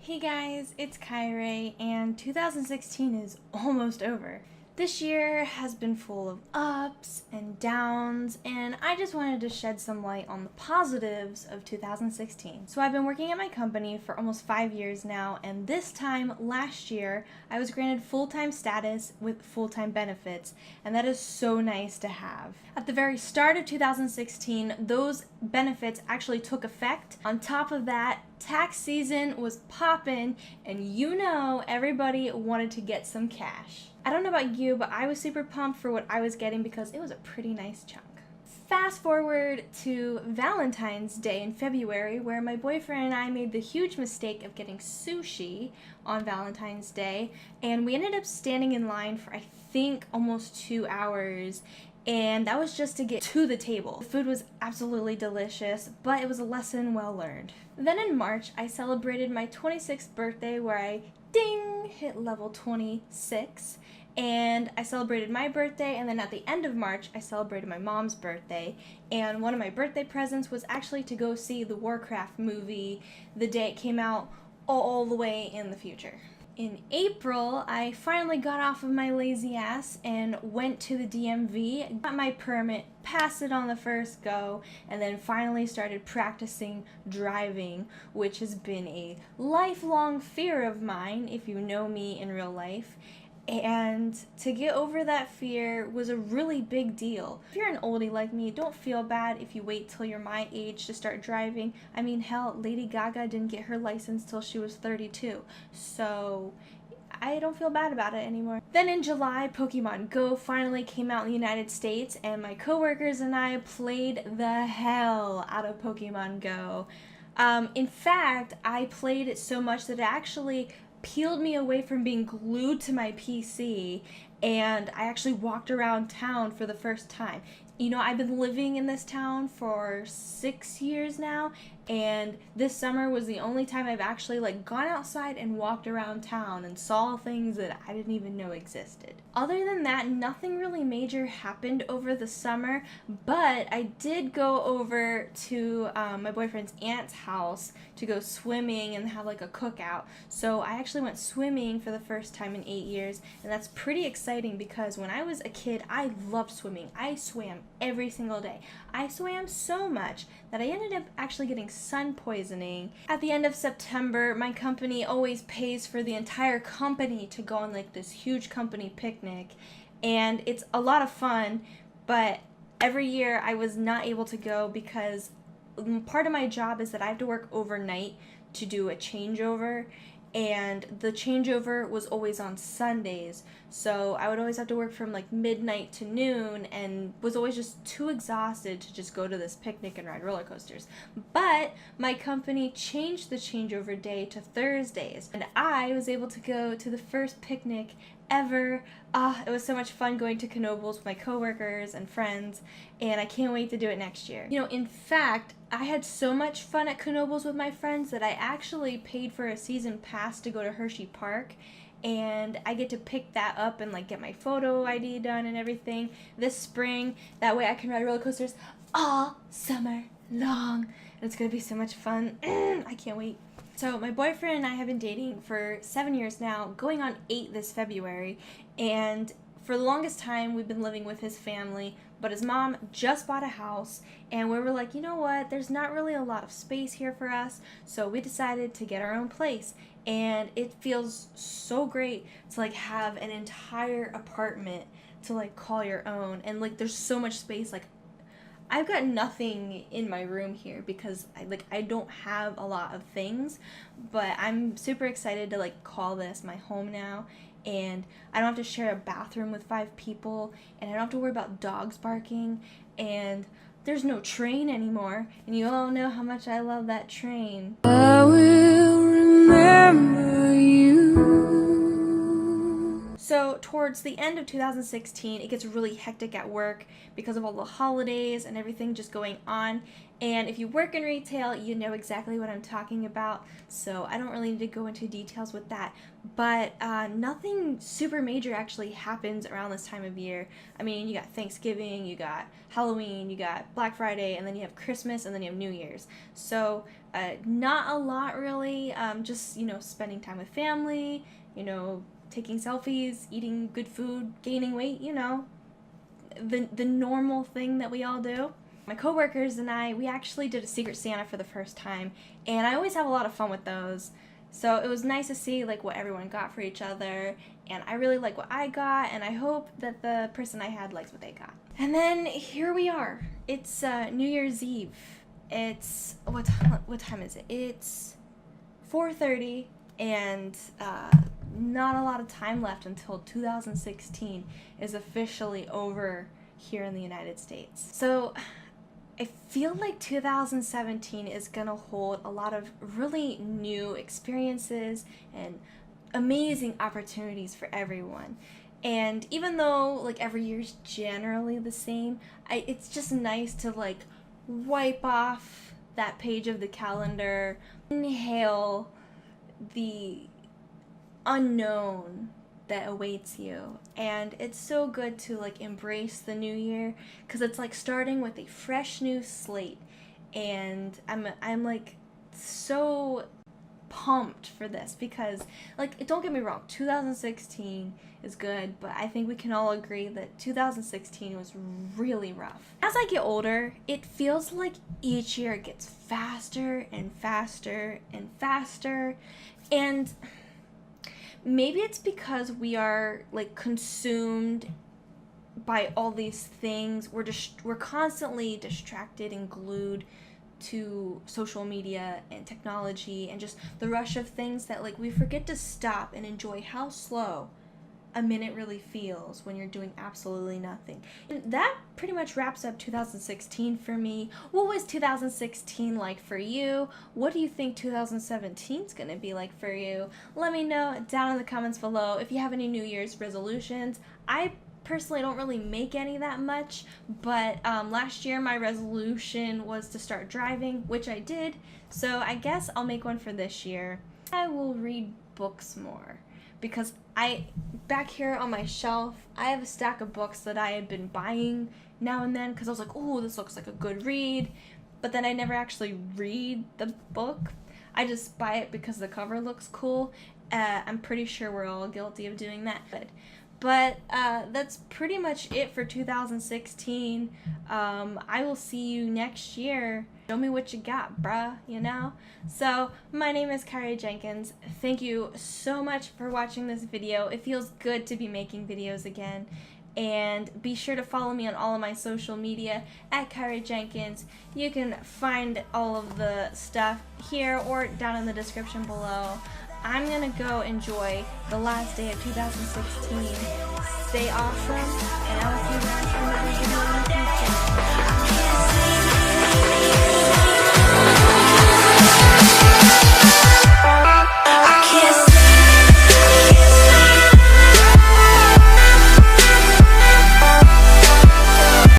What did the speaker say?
Hey guys, it's Kyrae, and 2016 is almost over. This year has been full of ups and downs, and I just wanted to shed some light on the positives of 2016. So I've been working at my company for almost 5 years now, and this time last year, I was granted full-time status with full-time benefits, and that is so nice to have. At the very start of 2016, those benefits actually took effect. On top of that, tax season was poppin', and everybody wanted to get some cash. I don't know about you, but I was super pumped for what I was getting because it was a pretty nice chunk. Fast forward to Valentine's Day in February, where my boyfriend and I made the huge mistake of getting sushi on Valentine's Day, and we ended up standing in line for I think almost 2 hours, and that was just to get to the table. The food was absolutely delicious, but it was a lesson well learned. Then in March, I celebrated my 26th birthday where I hit level 26, and I celebrated my birthday, and then at the end of March I celebrated my mom's birthday, and one of my birthday presents was actually to go see the Warcraft movie the day it came out, all the way in the future. In April, I finally got off of my lazy ass and went to the DMV, got my permit, passed it on the first go, and then finally started practicing driving, which has been a lifelong fear of mine, if you know me in real life. And to get over that fear was a really big deal. If you're an oldie like me, don't feel bad if you wait till you're my age to start driving. I mean, hell, Lady Gaga didn't get her license till she was 32. So I don't feel bad about it anymore. Then in July, Pokemon Go finally came out in the United States, and my coworkers and I played the hell out of Pokemon Go. In fact, I played it so much that it actually peeled me away from being glued to my PC, and I actually walked around town for the first time. You know, I've been living in this town for 6 years now, and this summer was the only time I've actually gone outside and walked around town and saw things that I didn't even know existed. Other than that, nothing really major happened over the summer, but I did go over to my boyfriend's aunt's house to go swimming and have a cookout. So I actually went swimming for the first time in 8 years, and that's pretty exciting because when I was a kid, I loved swimming. I swam every single day. I swam so much that I ended up actually getting sun poisoning. At the end of September, my company always pays for the entire company to go on this huge company picnic, and it's a lot of fun, but every year I was not able to go because part of my job is that I have to work overnight to do a changeover, and the changeover was always on Sundays, so I would always have to work from midnight to noon and was always just too exhausted to just go to this picnic and ride roller coasters. But my company changed the changeover day to Thursdays, and I was able to go to the first picnic ever. It was so much fun going to Knoebels with my coworkers and friends, and I can't wait to do it next year. In fact, I had so much fun at Knoebels with my friends that I actually paid for a season pass to go to Hershey Park, and I get to pick that up and get my photo ID done and everything this spring. That way I can ride roller coasters all summer long, and it's gonna be so much fun. I can't wait. So my boyfriend and I have been dating for 7 years now, going on 8 this February, and for the longest time we've been living with his family, but his mom just bought a house, and we were like, you know what, there's not really a lot of space here for us, so we decided to get our own place, and it feels so great to have an entire apartment to call your own, and there's so much space. I've got nothing in my room here because I don't have a lot of things, but I'm super excited to call this my home now, and I don't have to share a bathroom with 5 people, and I don't have to worry about dogs barking, and there's no train anymore, and you all know how much I love that train. I will remember you. So towards the end of 2016, it gets really hectic at work because of all the holidays and everything just going on. And if you work in retail, you know exactly what I'm talking about. So I don't really need to go into details with that. But nothing super major actually happens around this time of year. I mean, you got Thanksgiving, you got Halloween, you got Black Friday, and then you have Christmas, and then you have New Year's. So Not a lot really, just, you know, spending time with family, you know, taking selfies, eating good food, gaining weight, you know, the normal thing that we all do. My coworkers and I, we actually did a Secret Santa for the first time, and I always have a lot of fun with those. So it was nice to see like what everyone got for each other, and I really like what I got, and I hope that the person I had likes what they got. And then here we are. It's New Year's Eve. It's what time is it? It's 4:30, and not a lot of time left until 2016 is officially over here in the United States. So I feel like 2017 is gonna hold a lot of really new experiences and amazing opportunities for everyone. And even though like every year's generally the same, it's just nice to like wipe off that page of the calendar, inhale the unknown that awaits you. And it's so good to like embrace the new year, because it's like starting with a fresh new slate, and I'm like so pumped for this, because like, don't get me wrong, 2016 is good, but I think we can all agree that 2016 was really rough. As I get older, it feels like each year gets faster and faster and faster, and maybe it's because we are like consumed by all these things. We're constantly distracted and glued to social media and technology and just the rush of things, that like we forget to stop and enjoy how slow a minute really feels when you're doing absolutely nothing. And that pretty much wraps up 2016 for me. What was 2016 like for you? What do you think 2017 is going to be like for you? Let me know down in the comments below. If you have any New Year's resolutions, I personally don't really make any that much, but last year my resolution was to start driving, which I did, so I guess I'll make one for this year. I will read books more, because back here on my shelf, I have a stack of books that I had been buying now and then, because I was like, oh, this looks like a good read, but then I never actually read the book. I just buy it because the cover looks cool. I'm pretty sure we're all guilty of doing that. But that's pretty much it for 2016. I will see you next year. Show me what you got, bruh, you know? So, my name is Kyrae Jenkins. Thank you so much for watching this video. It feels good to be making videos again. And be sure to follow me on all of my social media at Kyrae Jenkins. You can find all of the stuff here or down in the description below. I'm gonna go enjoy the last day of 2016. Stay awesome, and I will see you guys in the next video.